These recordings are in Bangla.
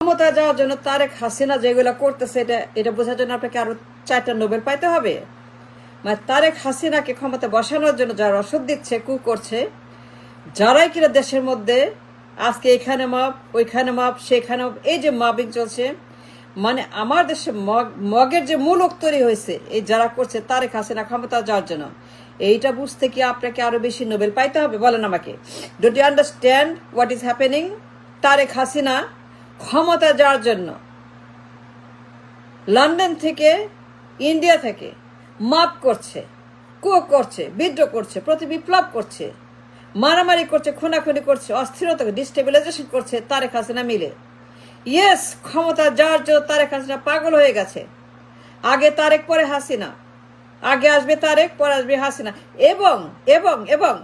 ক্ষমতায় যাওয়ার জন্য তারেক হাসিনা যেগুলো করতেছে এটা বোঝার জন্য আপনাকে আরো 4টা নোবেল পাইতে হবে। মানে তারেক হাসিনাকে ক্ষমতা বসানোর জন্য যারা রসদ দিচ্ছে, কু করছে, যারাই কিনা দেশের মধ্যে আজকে এখানে মাপ, ওইখানে মাপ, সেখানে এই যে মাপিং চলছে, মানে আমার দেশে মগের যে মূলক তৈরি হয়েছে এই যারা করছে তারেক হাসিনা ক্ষমতা যাওয়ার জন্য, এইটা বুঝতে কি আপনাকে আরো বেশি নোবেল পাইতে হবে? বলেন আমাকে, don't you understand what is happening? Tarek Hasina ক্ষমতা যাওয়ার জন্য লন্ডন থেকে, ইন্ডিয়া থেকে মাপ করছে, কু করছে, বিদ্রোহ করছে, প্রতি বিপ্লব করছে, মারামারি করছে, খুনাখুনি করছে, অস্থিরতা ডিস্টেবিলাইজেশন করছে তারেক হাসিনা মিলে। ইয়েস, ক্ষমতা যাওয়ার জন্য তারেক হাসিনা পাগল হয়ে গেছে। আগে তারেক পরে হাসিনা, আগে আসবে তারেক পরে আসবে হাসিনা। এবং এবং এবং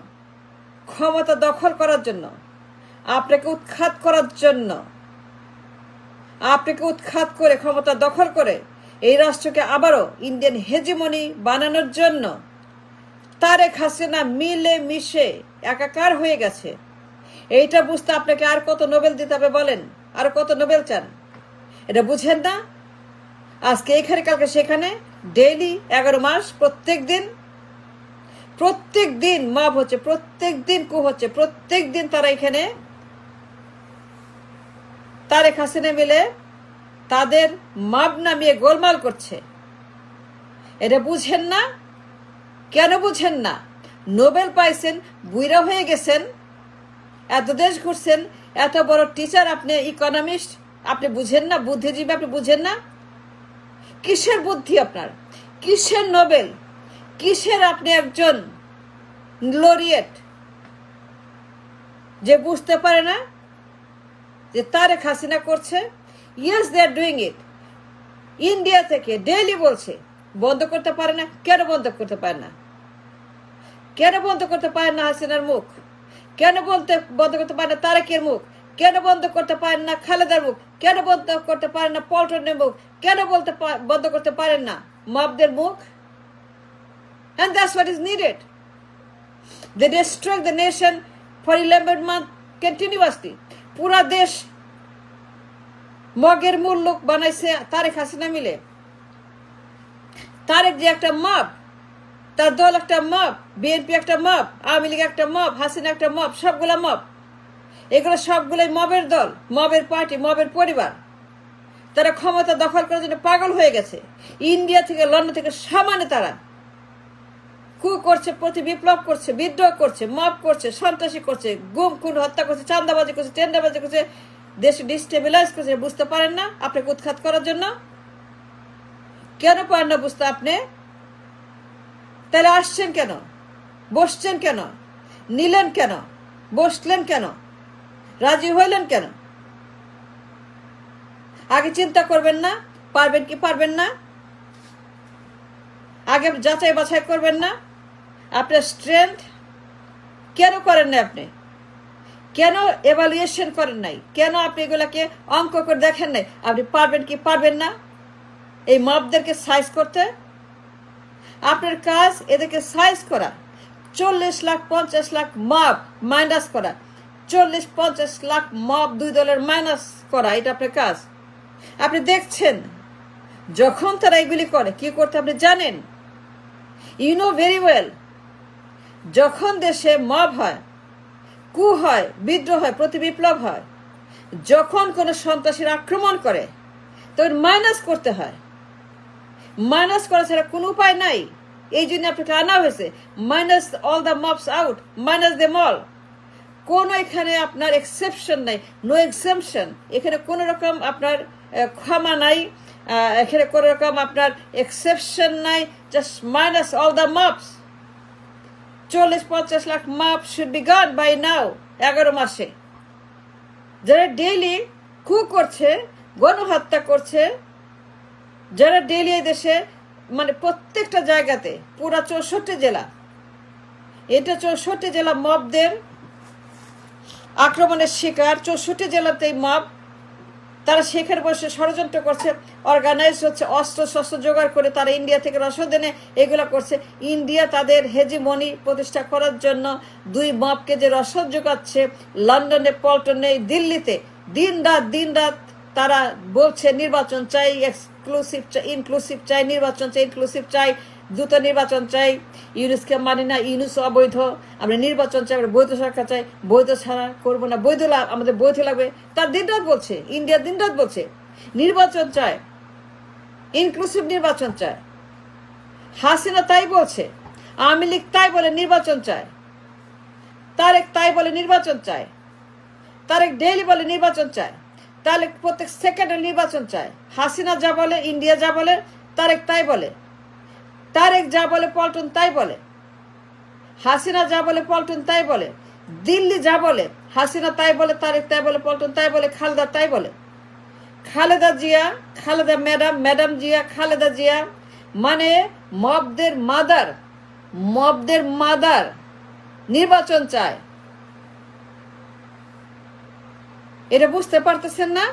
ক্ষমতা দখল করার জন্য, আপনাকে উৎখাত করার জন্য, আপনাকে উৎখাত করে ক্ষমতা দখল করে এই রাষ্ট্রকে আবারও ইন্ডিয়ান হেজিমনি বানানোর জন্য তারেক হাসিনা মিলে মিশে একাকার হয়ে গেছে। এইটা বুঝতে আপনাকে আর কত নোবেল দিতে হবে বলেন? আর কত নোবেল চান? এটা বুঝেন না? আজকে এখানে, কালকে সেখানে, ডেইলি 11 মাস, প্রত্যেক দিন মাপ হচ্ছে, প্রত্যেক দিন কু হচ্ছে, প্রত্যেক দিন তারা এখানে তারেক হাসিনা মিলে তাদের মাপ নামিয়ে গোলমাল করছে। এটা বুঝেন না? কেন বুঝেন না? নোবেল পাইছেন, বুইরা হয়ে গেছেন, এত দেশ ঘুরছেন, এত বড় টিচার আপনি, ইকোনমিস্ট, আপনি বুঝেন না? বুদ্ধিজীবী আপনি বুঝেন না? কিসের বুদ্ধি আপনার? কিসের নোবেল? কিসের আপনি একজন লরিয়েট যে বুঝতে পারে না যে তারেক হাসিনা করছে? Yes, they are doing it. India থেকে ডেইলি বলছে বন্ধ করতে পারে না। কেন বন্ধ করতে পারে না? কেন বন্ধ করতে পারে না হাসিনার মুখ? কেন বন্ধ করতে পারে না তারেকের মুখ? কেন বন্ধ করতে পারেন না খালেদার মুখ? কেন বন্ধ করতে পারেন না পল্টনের মুখ? কেন বন্ধ করতে পারেন না মবদের মুখ? And that's what is needed. They destroy the nation for 11 months continuously. পুরা দেশ মগের মূল লোক বানাইছে তারেক হাসিনা মিলে। তারেক যে একটা মব, তার দল একটা মব, বিএনপি একটা মব, আওয়ামী লীগ একটা মব, হাসিনা একটা মব, সবগুলা মব। এগুলো সবগুলোই মবের দল, মবের পার্টি, মবের পরিবার। তারা ক্ষমতা দখল করার জন্য পাগল হয়ে গেছে। ইন্ডিয়া থেকে, লন্ডন থেকে সমানে তারা কু করছে, প্রতি বিপ্লব করছে, বিদ্রোহ করছে, মব করছে, সন্ত্রাসী করছে, গুম খুন হত্যা করছে, চাঁদাবাজি করছে, টেন্ডারবাজি করছে, দেশ ডিস্টেবিলাইজ করছে। বুঝতে পারেন না? আপনাকে উৎখাত করার জন্য। কেন পারেন না বুঝতে আপনি? তাহলে আসছেন কেন? বসছেন কেন? নিলেন কেন? বসলেন কেন? রাজি হইলেন কেন? আগে চিন্তা করবেন না? পারবেন কি পারবেন না? আগে যাচাই বাছাই করবেন না? আপনার স্ট্রেংথ কেন করেন না? আপনি কেন এভালুয়েশন করেন নাই? কেন আপনি এগুলাকে অঙ্ক করে দেখেন নাই? আপনি পারবেন কি পারবেন না এই মবদেরকে সাইজ করতে? আপনার কাজ এদেরকে সাইজ করা, 40 লাখ 50 লাখ মব মাইনাস করা, 40-50 লাখ মব দুই দলের মাইনাস করা, এটা আপনার কাজ। আপনি দেখছেন যখন তারা এগুলি করে কি করতে আপনি জানেন। ইউ নো ভেরি ওয়েল, যখন দেশে মব হয়, কু হয়, বিদ্রোহ হয়, প্রতি বিপ্লব হয়, যখন কোনো সন্ত্রাসীর আক্রমণ করে তখন মাইনাস করতে হয়। মাইনাস করা ছাড়া কোনো উপায় নাই। এই জন্য আপনাকে আনা হয়েছে। Minus all the mobs out, minus them all. কোন এখানে আপনার এক্সেপশন নাই, নো এক্সেপশন। এখানে কোন রকম আপনার ক্ষমা নাই, এখানে কোন রকম আপনার এক্সেপশন নাই। Just minus all the mobs. 40-50 lakh mob should be gone by now. 11 মাসে যারা ডেইলি কু করছে, গণহত্যা করছে, যারা ডেইলি এই দেশে মানে প্রত্যেকটা জায়গাতে, পুরা 64 জেলা, এটা 64 জেলা মবদের আক্রমণের শিকার। 64 জেলাতেই মব। তারা সেখানে বসে ষড়যন্ত্র করছে, অর্গানাইজ হচ্ছে, অস্ত্র শস্ত্র জোগাড় করে তারা ইন্ডিয়া থেকে রসদ এনে এগুলো করছে। ইন্ডিয়া তাদের হেজিমনি প্রতিষ্ঠা করার জন্য দুই মবকে যে রসদ জোগাচ্ছে লন্ডনে, পল্টনে, দিল্লিতে, দিন রাত তারা বলছে নির্বাচন চাই, এক্সক্লুসিভ চাই, ইনক্লুসিভ চাই, নির্বাচন চাই, ইনক্লুসিভ চাই, দ্রুত নির্বাচন চাই, ইউনুসকে মানি না, ইউনুস অবৈধ, আমরা নির্বাচন চাই, আমরা বৈধ সরকার চাই, বৈধ ছাড়া করবো না, বৈধ আমাদের বৈধ লাগবে। তার দিনরাত বলছে, ইন্ডিয়া দিনরাত বলছে নির্বাচন চায়, ইনক্লুসিভ নির্বাচন চায়। হাসিনা তাই বলছে, আওয়ামী লীগ তাই বলে নির্বাচন চায়, তারেক তাই বলে নির্বাচন চায়, তারেক ডেইলি বলে নির্বাচন চায়, তাহলে প্রত্যেক সেকেন্ডে নির্বাচন চায়। হাসিনা যা বলে, ইন্ডিয়া যা বলে, তারেক তাই বলে, তারেক যা বলে পল্টন তাই বলে, হাসিনা যা বলে পল্টন তাই বলে, দিল্লি যা বলে হাসিনা তাই বলে, তারেক তাই বলে, পল্টন তাই বলে, খালেদা তাই বলে। খালেদা জিয়া, খালেদা ম্যাডাম, ম্যাডাম জিয়া, খালেদা জিয়া মানে মবদের মাদার, মবদের মাদার নির্বাচন চায়। এটা বুঝতে পারতেছেন না?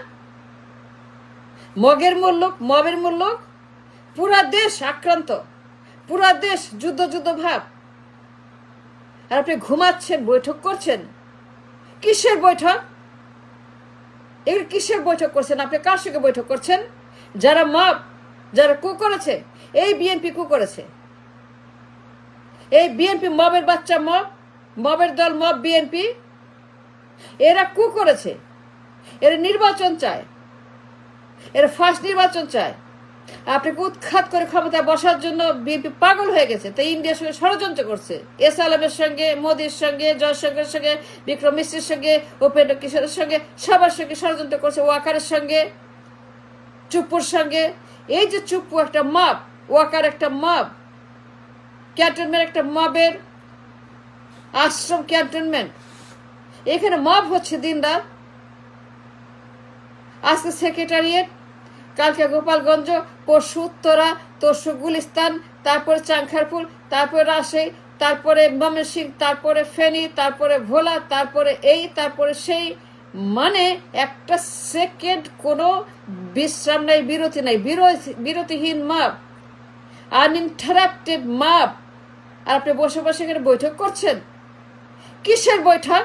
মগের মুল্লুক, মবের মুল্লুক, পুরা দেশ আক্রান্ত, পুরা দেশ যুদ্ধ যুদ্ধ ভাব। আর আপনি ঘুমাচ্ছেন, বৈঠক করছেন। কিসের বৈঠক? এগুলো কিসের বৈঠক করছেন? আপনি কার সঙ্গে বৈঠক করছেন? যারা মব, যারা কু করেছে, এই বিএনপি কু করেছে, এই বিএনপি মবের বাচ্চা, মব, মবের দল মব বিএনপি, এরা কু করেছে। এরা নির্বাচন চায়, এরা ফার্স্ট নির্বাচন চায়। আপনাকে উৎখাত করে ক্ষমতায় বসার জন্য বিএনপি পাগল হয়ে গেছে, তাই ইন্ডিয়ার সঙ্গে ষড়যন্ত্র করছে। এস আলমের সঙ্গে, মোদির সঙ্গে, জয়শঙ্করের সঙ্গে, বিক্রম মিশ্রের সঙ্গে, উপেন্দ্র কিশোরের সঙ্গে, সবার সঙ্গে ষড়যন্ত্র করছে। ওয়াকারের সঙ্গে, চুপ্পুর সঙ্গে। এই যে চুপ্পু একটা মব, ওয়াকার একটা মব, ক্যান্টনমেন্ট একটা মবের আশ্রম, ক্যান্টনমেন্ট, এখানে মব হচ্ছে দিন রাত। আজকে সেক্রেটারিয়েট, কালকে গোপালগঞ্জ, পরশু উত্তরা, তরশু গুলিস্তান, তারপরে চাংখারপুর, তারপরে রাজশাহী, তারপরে ময়মনসিংহ, তারপরে ফেনী, তারপরে ভোলা, তারপরে এই, তারপরে সেই। মানে একটা সেকেন্ড কোনো বিশ্রাম নাই, বিরতি নাই, বিরতিহীন মাপ, আনইন্টারাপ্টেড মাপ। আর আপনি বসে বসে এখানে বৈঠক করছেন। কিসের বৈঠক?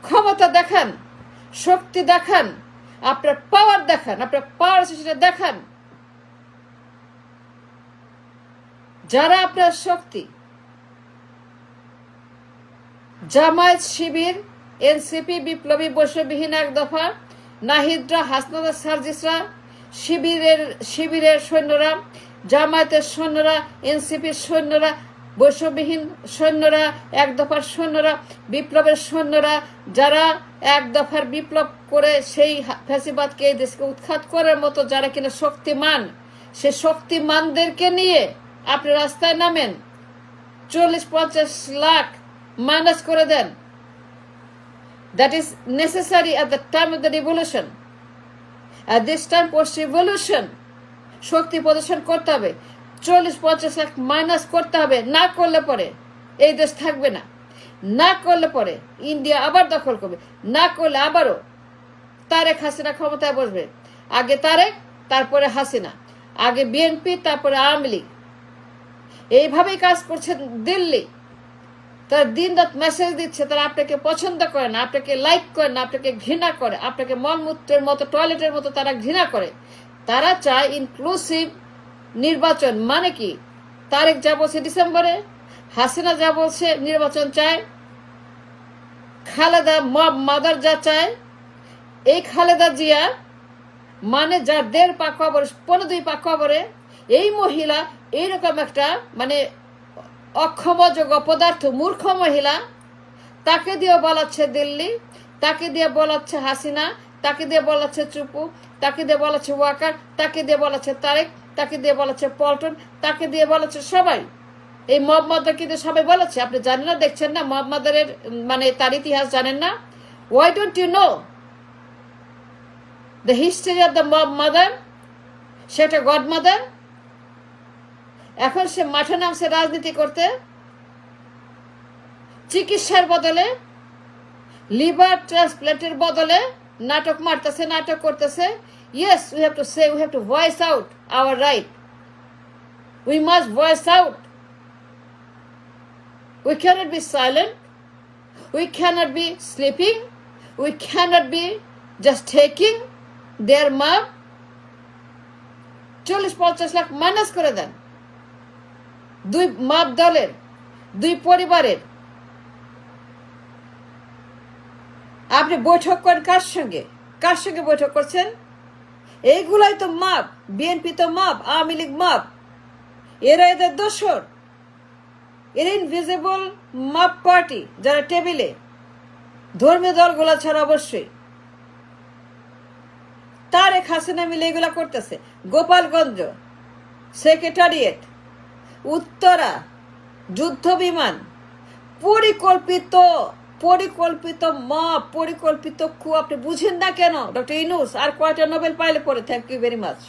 ক্ষমতা দেখান, শক্তি দেখান, আপনার পাওয়ার দেখান, আপনার পাওয়ার সেটা দেখান। যারা আপনার শক্তি, জামায়াত, শিবির, এনসিপি, বিপ্লবী বৈষম্যবিহীন এক দফা, নাহিদরা, হাসনাদা, সার্জিসরা, শিবিরের সৈন্যরা, জামায়াতের সৈন্যরা, এনসিপির সৈন্যরা, বৈষম্যবিহীন সৈন্যরা, এক দফার সৈন্যরা, বিপ্লবের সৈন্যরা, যারা এক দফার বিপ্লব করে সেই ফ্যাসিবাদকে এই দেশকে উৎখাত করার মতো যারা কিনা শক্তিমান, সে শক্তিমানদেরকে নিয়ে আপনি রাস্তায় নামেন। 40-50 লাখ মাইনাস করে দেন। That is necessary at the time of the revolution. At this time post revolution শক্তি প্রদর্শন করতে হবে। 40-50 লাখ মাইনাস করতে হবে। না করলে পরে এই দেশ থাকবে না। না করলে পরে ইন্ডিয়া আবার দখল করবে। না করলে আবারও তারেক হাসিনা ক্ষমতায় বসবে। আগে তারেক, তারপরে হাসিনা, আগে বিএনপি, তারপরে আওয়ামী লীগ। এইভাবেই কাজ করছে দিল্লি। তারা দিন রাত মেসেজ দিচ্ছে তারা আপনাকে পছন্দ করে না, আপনাকে লাইক করে না, আপনাকে ঘৃণা করে, আপনাকে মলমূত্রের মতো, টয়লেটের মতো তারা ঘৃণা করে। তারা চায় ইনক্লুসিভ নির্বাচন। মানে কি? তারেক যা বলছে ডিসেম্বরে, হাসিনা যা বলছে নির্বাচন চায়, খালেদা মব মাদার যা চায়, এই খালেদা জিয়া মানে যার 1.5 পা কবরে, 15-2 পা কবরে, এই মহিলা এইরকম একটা মানে অক্ষমযোগ্য পদার্থ, মূর্খ মহিলা, তাকে দিয়ে বলাচ্ছে দিল্লি, তাকে দিয়ে বলাচ্ছে হাসিনা, তাকে দিয়ে বলাচ্ছে চুপু, তাকে দিয়ে বলাচ্ছে ওয়াকার, তাকে দিয়ে বলাচ্ছে তারেক, তাকে দিয়ে বলাচ্ছে পল্টন, তাকে দিয়ে বলাচ্ছে সবাই। এই মব মাদার কিন্তু সবাই বলেছে। আপনি জানেন না, দেখছেন না মব মাদারের মানে তার ইতিহাস জানেন না? Why don't you know the history of the mob mother? সেটা গড মাদার। এখন সে মাঠে নামছে রাজনীতি করতে, চিকিৎসার বদলে, লিভার ট্রান্সপ্লান্টের বদলে নাটক মারতেছে, নাটক করতেছে। Yes, we have to say, we have to voice out our right. We must voice out. We cannot be silent. We cannot be sleeping. We cannot be just taking their মাপ 40-50 লাখ মাইনাস করে দেন। দুই মাপ দলের, দুই পরিবারের। আপনি বৈঠক করেন কার সঙ্গে? কার সঙ্গে বৈঠক করছেন? এইগুলাই তো মাপ। বিএনপি তো মাপ, আওয়ামী লীগ মাপ। এরা এদের দোসর, এর ইনভিজিবল মাপ পার্টি যারা টেবিলে, ধর্মীয় দলগুলা ছাড়া অবশ্যই। তারেক হাসিনা মিলে এগুলা করতেছে। গোপালগঞ্জ, সেক্রেটারিয়েট, উত্তরা, যুদ্ধ বিমান, পরিকল্পিত পরিকল্পিত মাপ, পরিকল্পিত কু। আপনি বুঝেন না কেন? ডক্টর ইউনূস আর কয়টা নোবেল পাইলে পরে? Thank you very much.